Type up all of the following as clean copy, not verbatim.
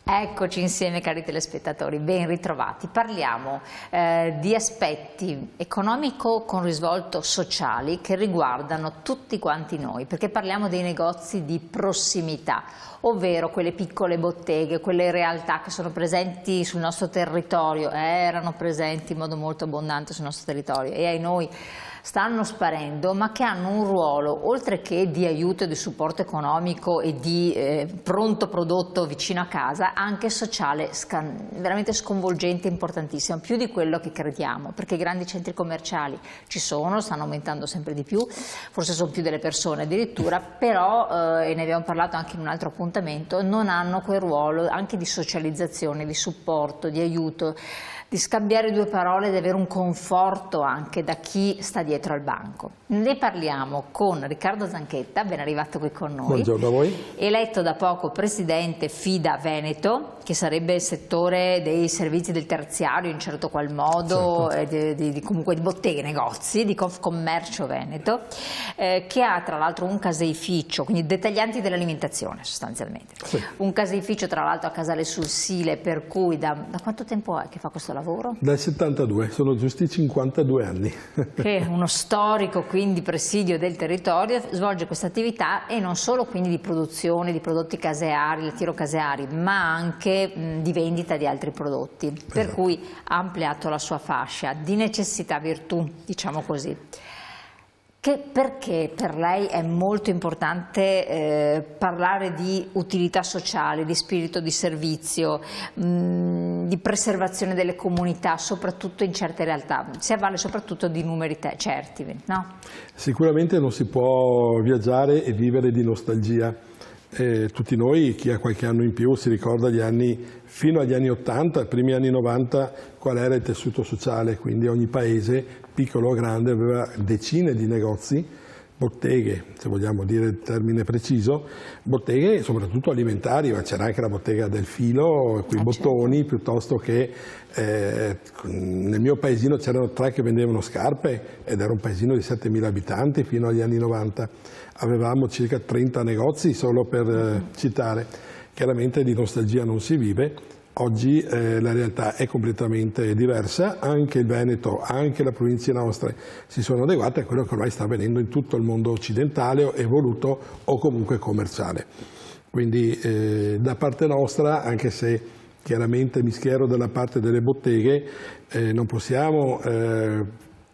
Eccoci insieme cari telespettatori, ben ritrovati. Parliamo di aspetti economico con risvolto sociali che riguardano tutti quanti noi, perché parliamo dei negozi di prossimità, ovvero quelle piccole botteghe, quelle realtà che sono presenti sul nostro territorio, erano presenti in modo molto abbondante sul nostro territorio e ai noi stanno sparendo, ma che hanno un ruolo, oltre che di aiuto e di supporto economico e di pronto prodotto vicino a casa, anche sociale, veramente sconvolgente e importantissimo, più di quello che crediamo, perché i grandi centri commerciali ci sono, stanno aumentando sempre di più, forse sono più delle persone addirittura, però, e ne abbiamo parlato anche in un altro appuntamento, non hanno quel ruolo anche di socializzazione, di supporto, di aiuto, di scambiare due parole, di avere un conforto anche da chi sta dietro al banco. Ne parliamo con Riccardo Zanchetta, ben arrivato qui con noi. Buongiorno a voi. Eletto da poco presidente FIDA Veneto, che sarebbe il settore dei servizi del terziario in certo qual modo, certo. Comunque di botteghe, negozi, di Confcommercio Veneto, che ha tra l'altro un caseificio, quindi dettaglianti dell'alimentazione sostanzialmente. Sì. Un caseificio tra l'altro a Casale sul Sile, per cui da quanto tempo è che fa questo lavoro? Dal 72, sono giusti 52 anni. Che è uno storico quindi presidio del territorio, svolge questa attività e non solo quindi di produzione di prodotti caseari, lattiero-caseari, ma anche di vendita di altri prodotti, per cui ha ampliato la sua fascia di necessità virtù, diciamo così. Perché per lei è molto importante parlare di utilità sociale, di spirito di servizio, di preservazione delle comunità, soprattutto in certe realtà? Si avvale soprattutto di numeri certi, no? Sicuramente non si può viaggiare e vivere di nostalgia. Tutti noi, chi ha qualche anno in più, si ricorda gli anni fino agli anni 80, i primi anni 90, qual era il tessuto sociale, quindi ogni paese, piccolo o grande, aveva decine di negozi, botteghe, se vogliamo dire il termine preciso, botteghe soprattutto alimentari, ma c'era anche la bottega del filo, quei bottoni, certo. Piuttosto che nel mio paesino c'erano 3 che vendevano scarpe ed era un paesino di 7.000 abitanti fino agli anni 90. Avevamo circa 30 negozi, solo per citare. Chiaramente di nostalgia non si vive. Oggi la realtà è completamente diversa, anche il Veneto, anche le province nostre si sono adeguate a quello che ormai sta avvenendo in tutto il mondo occidentale, evoluto o comunque commerciale. Quindi da parte nostra, anche se chiaramente mi schiero dalla parte delle botteghe, non possiamo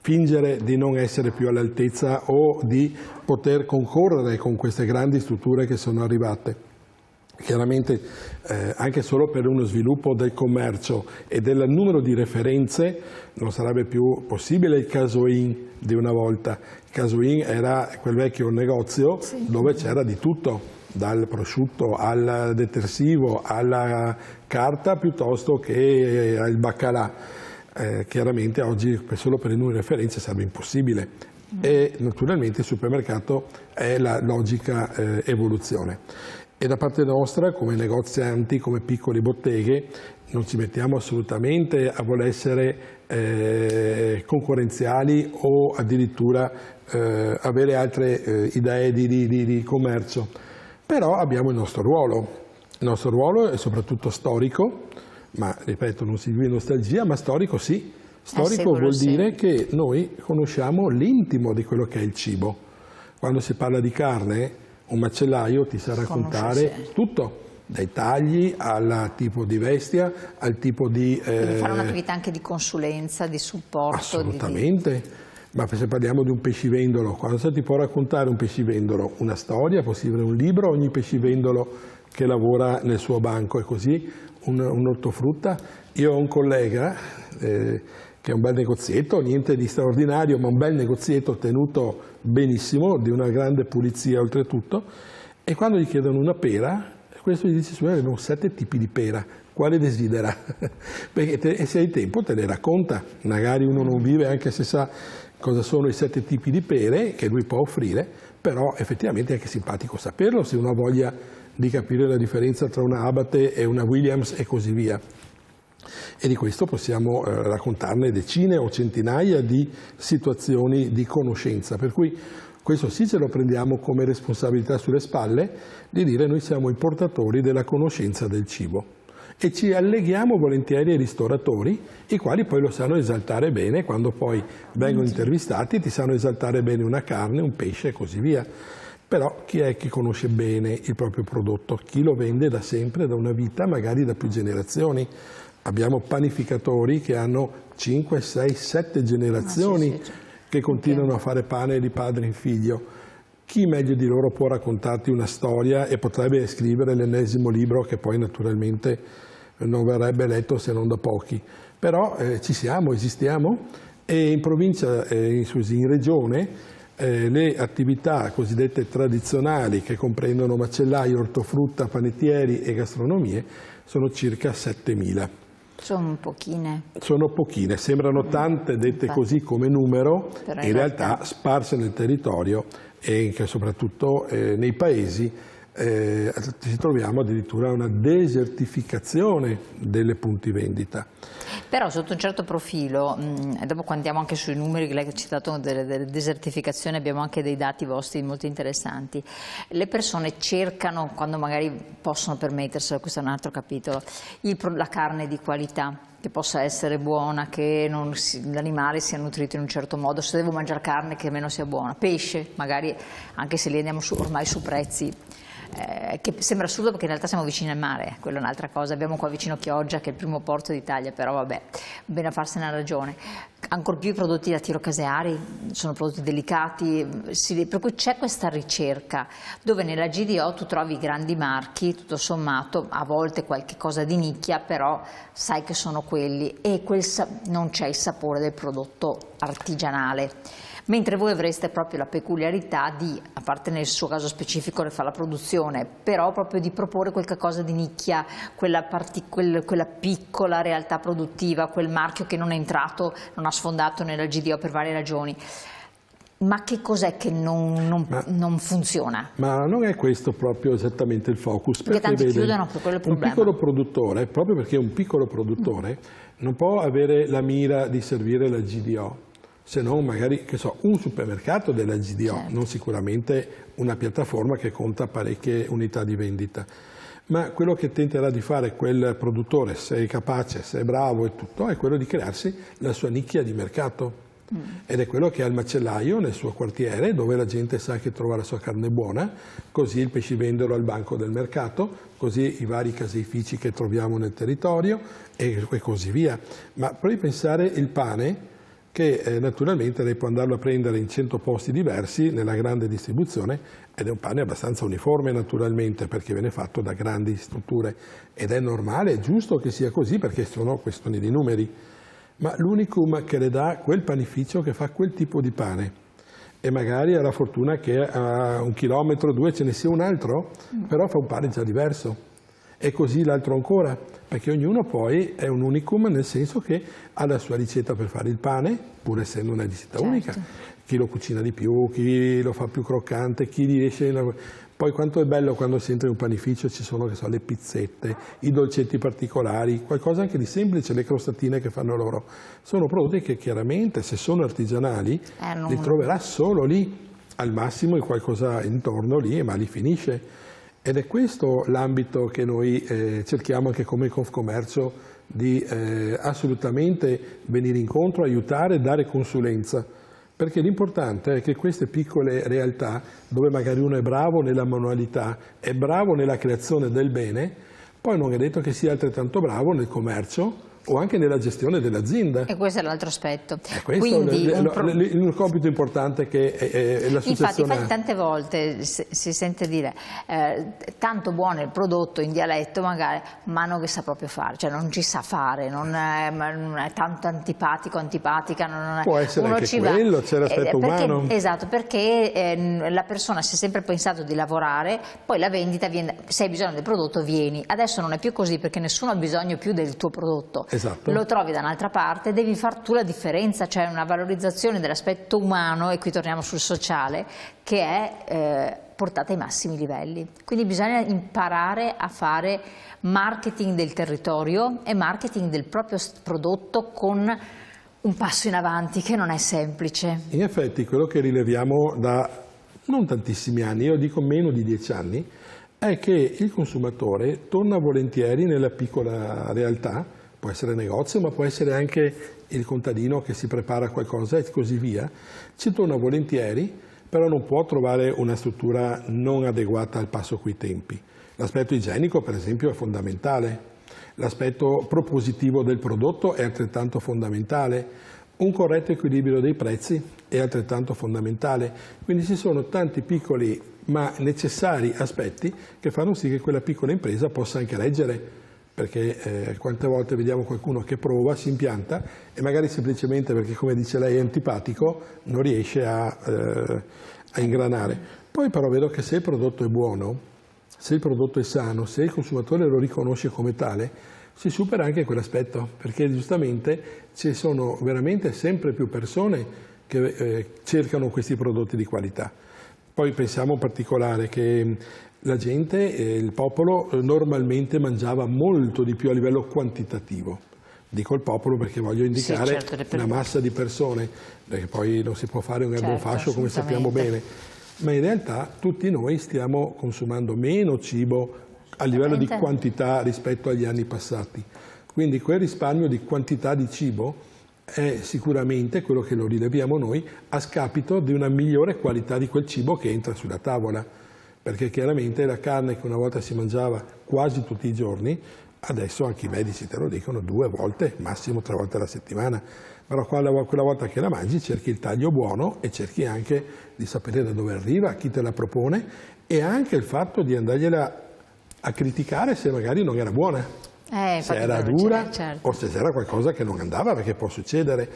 fingere di non essere più all'altezza o di poter concorrere con queste grandi strutture che sono arrivate. Chiaramente anche solo per uno sviluppo del commercio e del numero di referenze non sarebbe più possibile il Casoin di una volta. Il Casoin era quel vecchio negozio dove c'era di tutto, dal prosciutto al detersivo alla carta piuttosto che al baccalà. Chiaramente oggi solo per i numeri di referenze sarebbe impossibile e naturalmente il supermercato è la logica evoluzione. E da parte nostra, come negozianti, come piccole botteghe, non ci mettiamo assolutamente a voler essere concorrenziali o addirittura avere altre idee di commercio. Però abbiamo il nostro ruolo. Il nostro ruolo è soprattutto storico, ma ripeto, non si vive in nostalgia, ma storico sì. Storico vuol dire che noi conosciamo l'intimo di quello che è il cibo. Quando si parla di carne, un macellaio ti sa raccontare tutto, dai tagli al tipo di bestia, al tipo di... Quindi fare un'attività anche di consulenza, di supporto. Assolutamente, ma se parliamo di un pescivendolo, cosa ti può raccontare un pescivendolo? Una storia, può scrivere un libro, ogni pescivendolo che lavora nel suo banco, è così, un ortofrutta. Io ho un collega che è un bel negozietto, niente di straordinario, ma un bel negozietto tenuto benissimo, di una grande pulizia oltretutto, e quando gli chiedono una pera, questo gli dice: abbiamo 7 tipi di pera, quale desidera? Perché se hai tempo te le racconta, magari uno non vive anche se sa cosa sono i 7 tipi di pere che lui può offrire, però effettivamente è anche simpatico saperlo se uno ha voglia di capire la differenza tra una Abate e una Williams e così via. E di questo possiamo raccontarne decine o centinaia di situazioni di conoscenza, per cui questo sì ce lo prendiamo come responsabilità sulle spalle di dire: noi siamo i portatori della conoscenza del cibo. e ci alleghiamo volentieri ai ristoratori, i quali poi lo sanno esaltare bene, quando poi vengono intervistati ti sanno esaltare bene una carne, un pesce e così via. Però chi è che conosce bene il proprio prodotto? Chi lo vende da sempre, da una vita, magari da più generazioni. Abbiamo panificatori che hanno 5, 6, 7 generazioni che continuano a fare pane di padre in figlio. Chi meglio di loro può raccontarti una storia e potrebbe scrivere l'ennesimo libro che poi naturalmente non verrebbe letto se non da pochi. Però ci siamo, esistiamo, e in provincia, in regione, le attività cosiddette tradizionali, che comprendono macellaio, ortofrutta, panettieri e gastronomie, sono circa 7.000. Sono pochine. Sono pochine, sembrano tante dette così come numero, in realtà sparse nel territorio e soprattutto nei paesi ci troviamo addirittura una desertificazione delle punti vendita. Però sotto un certo profilo, e dopo quando andiamo anche sui numeri che lei ha citato delle desertificazioni, abbiamo anche dei dati vostri molto interessanti. Le persone cercano, quando magari possono permetterselo, questo è un altro capitolo, la carne di qualità, che possa essere buona, che l'animale sia nutrito in un certo modo. Se devo mangiare carne, che almeno sia buona. Pesce, magari, anche se lì andiamo ormai su prezzi che sembra assurdo perché in realtà siamo vicini al mare, quella è un'altra cosa. Abbiamo qua vicino Chioggia, che è il primo porto d'Italia, però vabbè, bene a farsene una ragione. Ancor più i prodotti lattiero-caseari sono prodotti delicati, per cui c'è questa ricerca dove nella GDO tu trovi grandi marchi, tutto sommato, a volte qualche cosa di nicchia, però sai che sono quelli, e non c'è il sapore del prodotto artigianale. Mentre voi avreste proprio la peculiarità di, a parte nel suo caso specifico fa la produzione, però proprio di proporre qualcosa di nicchia, quella piccola realtà produttiva, quel marchio che non è entrato, non ha sfondato nella GDO per varie ragioni. Ma che cos'è che non funziona? Ma non è questo proprio esattamente il focus. Perché tanti chiudono, per quello è il problema. Un piccolo produttore, proprio perché un piccolo produttore, non può avere la mira di servire la GDO, se non magari, che so, un supermercato della GDO, certo, non sicuramente una piattaforma che conta parecchie unità di vendita. Ma quello che tenterà di fare quel produttore, se è capace, se è bravo e tutto, è quello di crearsi la sua nicchia di mercato. Ed è quello che ha il macellaio nel suo quartiere, dove la gente sa che trova la sua carne buona, così il pescivendolo al banco del mercato, così i vari caseifici che troviamo nel territorio e così via. Ma provi a pensare il pane, che naturalmente lei può andarlo a prendere in 100 posti diversi nella grande distribuzione, ed è un pane abbastanza uniforme naturalmente, perché viene fatto da grandi strutture, ed è normale, è giusto che sia così, perché sono questioni di numeri. Ma l'unicum che le dà quel panificio che fa quel tipo di pane, e magari ha la fortuna che a 1 chilometro o 2 ce ne sia un altro, però fa un pane già diverso. E così l'altro ancora, perché ognuno poi è un unicum, nel senso che ha la sua ricetta per fare il pane, pur essendo una ricetta unica. Chi lo cucina di più, chi lo fa più croccante, chi riesce... Poi quanto è bello quando si entra in un panificio, ci sono, che so, le pizzette, i dolcetti particolari, qualcosa anche di semplice, le crostatine che fanno loro. Sono prodotti che chiaramente, se sono artigianali, li troverà solo lì, al massimo in qualcosa intorno lì, ma li finisce. Ed è questo l'ambito che noi cerchiamo anche come Confcommercio di assolutamente venire incontro, aiutare, dare consulenza. Perché l'importante è che queste piccole realtà, dove magari uno è bravo nella manualità, è bravo nella creazione del bene, poi non è detto che sia altrettanto bravo nel commercio o anche nella gestione dell'azienda. E questo è l'altro aspetto. Quindi il compito importante che è l'associazione. Infatti tante volte si sente dire tanto buono il prodotto in dialetto magari, ma non che sa proprio fare, cioè non ci sa fare, non è tanto antipatico, antipatica. Non è, può essere anche quello, c'è l'aspetto umano. Esatto, perché la persona si è sempre pensato di lavorare, poi la vendita viene, se hai bisogno del prodotto vieni. Adesso non è più così, perché nessuno ha bisogno più del tuo prodotto. Esatto. Lo trovi da un'altra parte, devi far tu la differenza, cioè una valorizzazione dell'aspetto umano, e qui torniamo sul sociale, che è portata ai massimi livelli. Quindi bisogna imparare a fare marketing del territorio e marketing del proprio prodotto con un passo in avanti che non è semplice. In effetti quello che rileviamo da non tantissimi anni, io dico meno di 10 anni, è che il consumatore torna volentieri nella piccola realtà, può essere negozio, ma può essere anche il contadino che si prepara qualcosa e così via, ci torna volentieri, però non può trovare una struttura non adeguata al passo coi tempi. L'aspetto igienico, per esempio, è fondamentale, l'aspetto propositivo del prodotto è altrettanto fondamentale, un corretto equilibrio dei prezzi è altrettanto fondamentale, quindi ci sono tanti piccoli ma necessari aspetti che fanno sì che quella piccola impresa possa anche reggere, perché quante volte vediamo qualcuno che prova, si impianta e magari semplicemente perché, come dice lei, è antipatico, non riesce a ingranare. Poi però vedo che se il prodotto è buono, se il prodotto è sano, se il consumatore lo riconosce come tale, si supera anche quell'aspetto, perché giustamente ci sono veramente sempre più persone che cercano questi prodotti di qualità. Poi pensiamo in particolare che la gente, il popolo, normalmente mangiava molto di più a livello quantitativo. Dico il popolo perché voglio indicare una massa di persone, perché poi non si può fare un erbo fascio come sappiamo bene, ma in realtà tutti noi stiamo consumando meno cibo a livello di quantità rispetto agli anni passati. Quindi quel risparmio di quantità di cibo è sicuramente quello che lo rileviamo noi a scapito di una migliore qualità di quel cibo che entra sulla tavola, perché chiaramente la carne che una volta si mangiava quasi tutti i giorni, adesso anche i medici te lo dicono 2 volte, massimo 3 volte alla settimana, però quella volta che la mangi cerchi il taglio buono e cerchi anche di sapere da dove arriva, chi te la propone e anche il fatto di andargliela a criticare se magari non era buona. Se era dura o se c'era qualcosa che non andava, perché può succedere.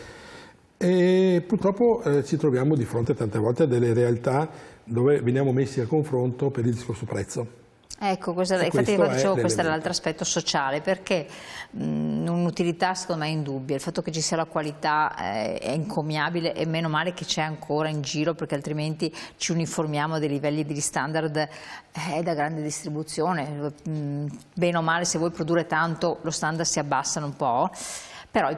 E purtroppo ci troviamo di fronte tante volte a delle realtà dove veniamo messi a confronto per il discorso prezzo. Ecco, infatti dicevo, questo era l'altro aspetto sociale, perché un'utilità secondo me è indubbia, il fatto che ci sia la qualità è encomiabile e meno male che c'è ancora in giro, perché altrimenti ci uniformiamo a dei livelli di standard da grande distribuzione, bene o male se vuoi produrre tanto lo standard si abbassano un po'. Però i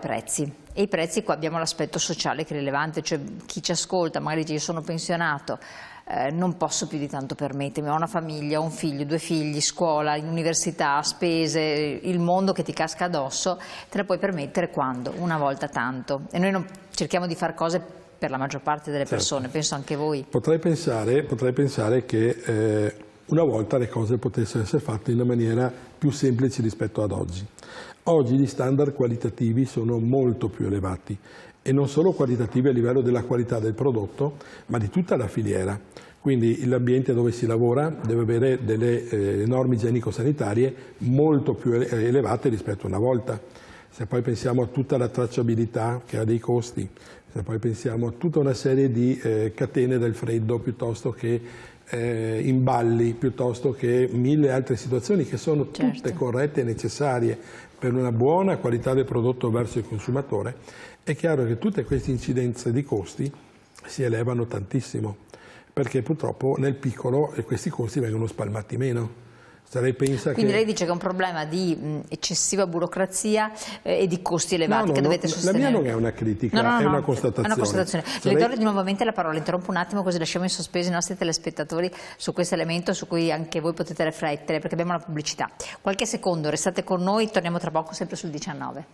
prezzi qua abbiamo l'aspetto sociale che è rilevante, cioè chi ci ascolta magari dice io sono pensionato, non posso più di tanto permettermi, ho una famiglia, ho un figlio, 2 figli, scuola, università, spese, il mondo che ti casca addosso, te la puoi permettere quando? Una volta tanto. E noi non cerchiamo di fare cose per la maggior parte delle persone, penso anche voi. Potrei pensare che una volta le cose potessero essere fatte in una maniera più semplice rispetto ad oggi. Oggi gli standard qualitativi sono molto più elevati e non solo qualitativi a livello della qualità del prodotto, ma di tutta la filiera. Quindi l'ambiente dove si lavora deve avere delle norme igienico-sanitarie molto più elevate rispetto a una volta. Se poi pensiamo a tutta la tracciabilità che ha dei costi, se poi pensiamo a tutta una serie di catene del freddo piuttosto che imballi, piuttosto che 1000 altre situazioni che sono tutte corrette e necessarie per una buona qualità del prodotto verso il consumatore, è chiaro che tutte queste incidenze di costi si elevano tantissimo, perché purtroppo nel piccolo questi costi vengono spalmati meno. Quindi lei dice che è un problema di eccessiva burocrazia e di costi elevati che dovete sostenere. La mia non è una critica, è una constatazione. È una constatazione. Le do nuovamente la parola, interrompo un attimo così lasciamo in sospeso i nostri telespettatori su questo elemento su cui anche voi potete riflettere, perché abbiamo la pubblicità. Qualche secondo, restate con noi, torniamo tra poco sempre sul 19.